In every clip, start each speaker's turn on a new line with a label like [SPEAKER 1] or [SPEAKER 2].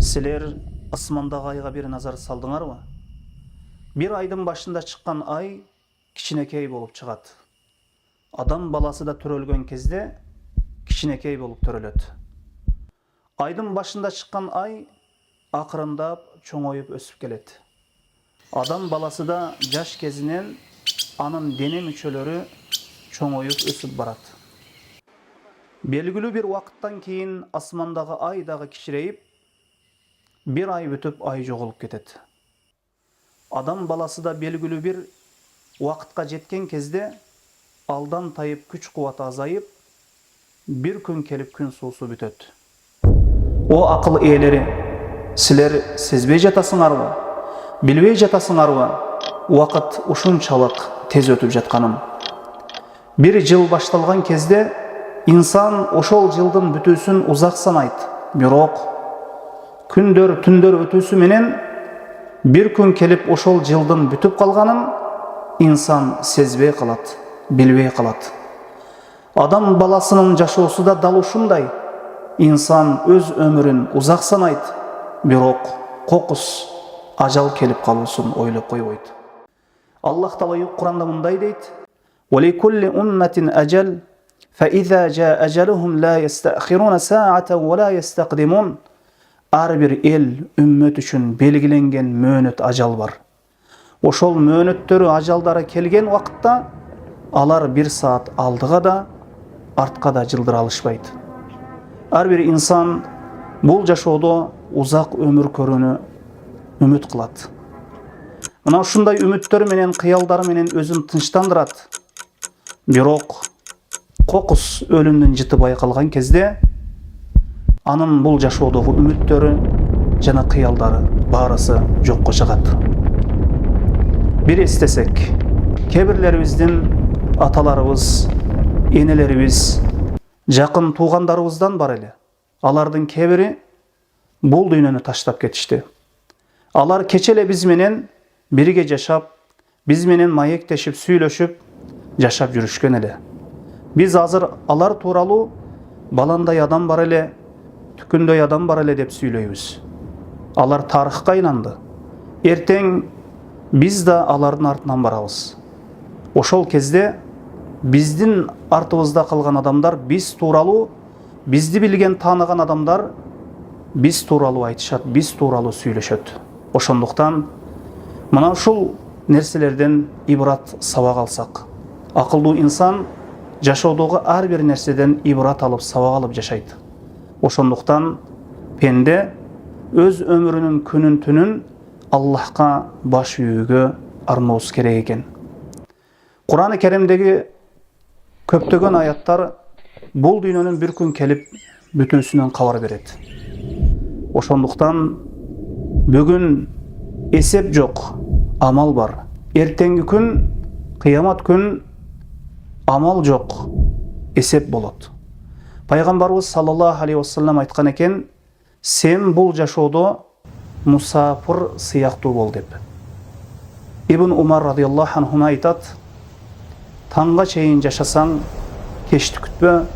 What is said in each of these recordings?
[SPEAKER 1] Сілер асмандағы айға бір назар салдыңар ма? Bir айдың башында шыққан ай кішінекей болып шығады. Адам баласы да түрөлген кезде кішінекей болып түрөледі. Айдың башында шыққан ай ақырындап чоңойып өсіп келеді. Адам баласы да жаш кезінен анын дене мүшелері чоңойып өсіп барады. Белгілі бір уақыттан кейін асмандағы ай дағы кішірейіп, bir ай өтіп ай жоғалып кетеді. Адам баласы да белгілі бір уақытқа жеткен кезде алдан тайып күш қуаты азайып, бір күн келіп күн суысы бүтеді. О ақыл иелері, сілер сезбей жатасыңар ма? Білбей жатасыңар ма? Уақыт ушунчалык тез өтіп жатқанын. Bir жыл башталған кезде инсан ошол жылдың бүтүүсүн узак санайт. Бирок күндөр түндөр өтүүсү менен bir күн келип ошол жылдын бүтүп калганын инсан сезбей калат, билбей калат. Адам баласынын жашоосу да дал ушундай. Инсан өз өмүрүн узак санайт, бирок кокус ажал келип калуусун ойлоп койбойт. Аллах Таала Куранда мындай дейт: "Валикулли умматин ажал, фаиза жаа ажалухум ла ястаахирuna саата ва ла ястақдимун." Ар бир эл, үммөт үчүн белгиленген мөөнөт ажал бар. Ошол мөөнөттөрү ажалдары келген вакытта алар bir саат алдыга да, артка да жылдыра алышпайт. Ар бир инсан бул жашоодо узак өмүр көрүүнү үмүт кылат. Мына ушундай үмүттөр менен, кыялдары менен өзүн тынчтандырат. Бирок кокус өлүмдүн жыты байкалган кезде анын бул жашоодогу үмүттөрү жана кыялдары баарысы жокко чыгат. Бир эстесек, кебирлерибиздин аталарыбыз, энелерибиз, жакын туугандарыбыздан бар эле. Алардын кебири бул дүйнөнү таштап кетишти. Алар кече эле биз менен бирге жашап, биз менен маектешип, сүйлөшүп, жашап жүрүшкөн эле. Биз азыр алар тууралуу баландай адам бар эле, түкүндөй адам бар эле деп сүйлөйбүз. Алар тарыхка айланды. Эртең биз да алардын артынан барабыз. Ошол кезде биздин артыбызда калган адамдар биз тууралуу, бизди билген, тааныган адамдар биз тууралуу айтышат, биз тууралуу сүйлөшөт. Ошондуктан мына ушул нерселерден ибрат сабак алсак, акылдуу инсан жашоодогу ар бир нерседен ибрат алып, сабак алып жашайт. Ошондуктан пенде өз өмүрүнүн күнүн түнүн Аллахка баш ийүүгө арноосу керек экен. Кур'ан-ы Керимдеги көптөгөн аяттар бул дүйнөнүн bir күн келип бүтүүсүнөн кабар берет. Ошондуктан бүгүн эсеп жок, амал бар. Эртеңки күн, кыямат күн амал жок, эсеп болот. Пайгамбарыбыз саллаллаху алейхи вассалам айткан экен: "Сен бул жашоодо мусафир сыяктуу бол" деп. Ибн Умар радиаллаху анху айтат: "Таңга чейин жашасаң, кечти күтпө,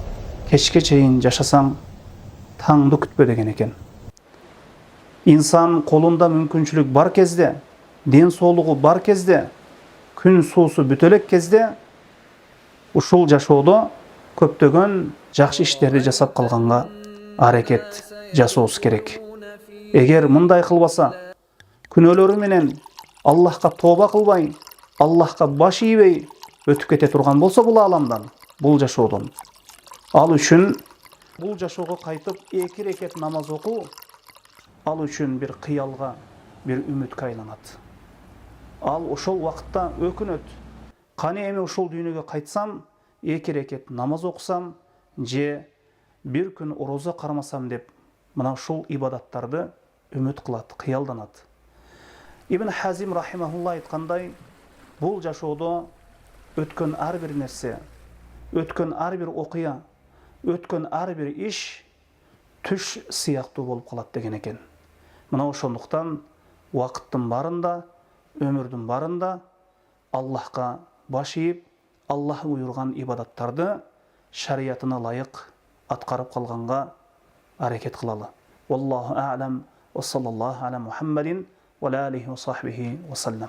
[SPEAKER 1] кечке чейин жашасаң, таңды күтпө" деген экен. Инсан колунда мүмкүнчүлүк бар кезде, ден соолугу бар кезде, күн суусу бүтө элек кезде ушул жашоодо көптөгөн жакшы иштерди жасап калганга аракет жасоосу керек. Эгер мындай кылбаса, күнөөлөрү менен Аллахка тооба кылбай, Аллахка баш ийбей өтүп кете турган болсо бул ааламдан, бул жашоодон, ал үчүн бул жашоого кайтып 2 рекет намаз окуу ал үчүн бир кыялга, бир үмүткө айланат. Ал ошол вакытта өкүнөт. Кане эми ушул дүйнөгө кайтсам, 2 рекет намаз окусам, же bir күн орозо кармасам деп, мына ушул ибадаттарды үмүт кылат, кыялданат. Ибн Хазим рахимахулла айткандай, бул жашоодо өткөн ар бир нерсе, өткөн ар бир окуя, өткөн ар бир иш түш сыяктуу болуп калат деген экен. Мына ошондуктан убакыттын барында, өмүрдүн барында Аллахка баш ийип, Аллах буйруган ибадаттарды шариятына лайык аткарып калганга аракет кылалы. Wallahu a'lam. Ve sallallahu ala Muhammedin ve alihi ve sahbihi ve sellem.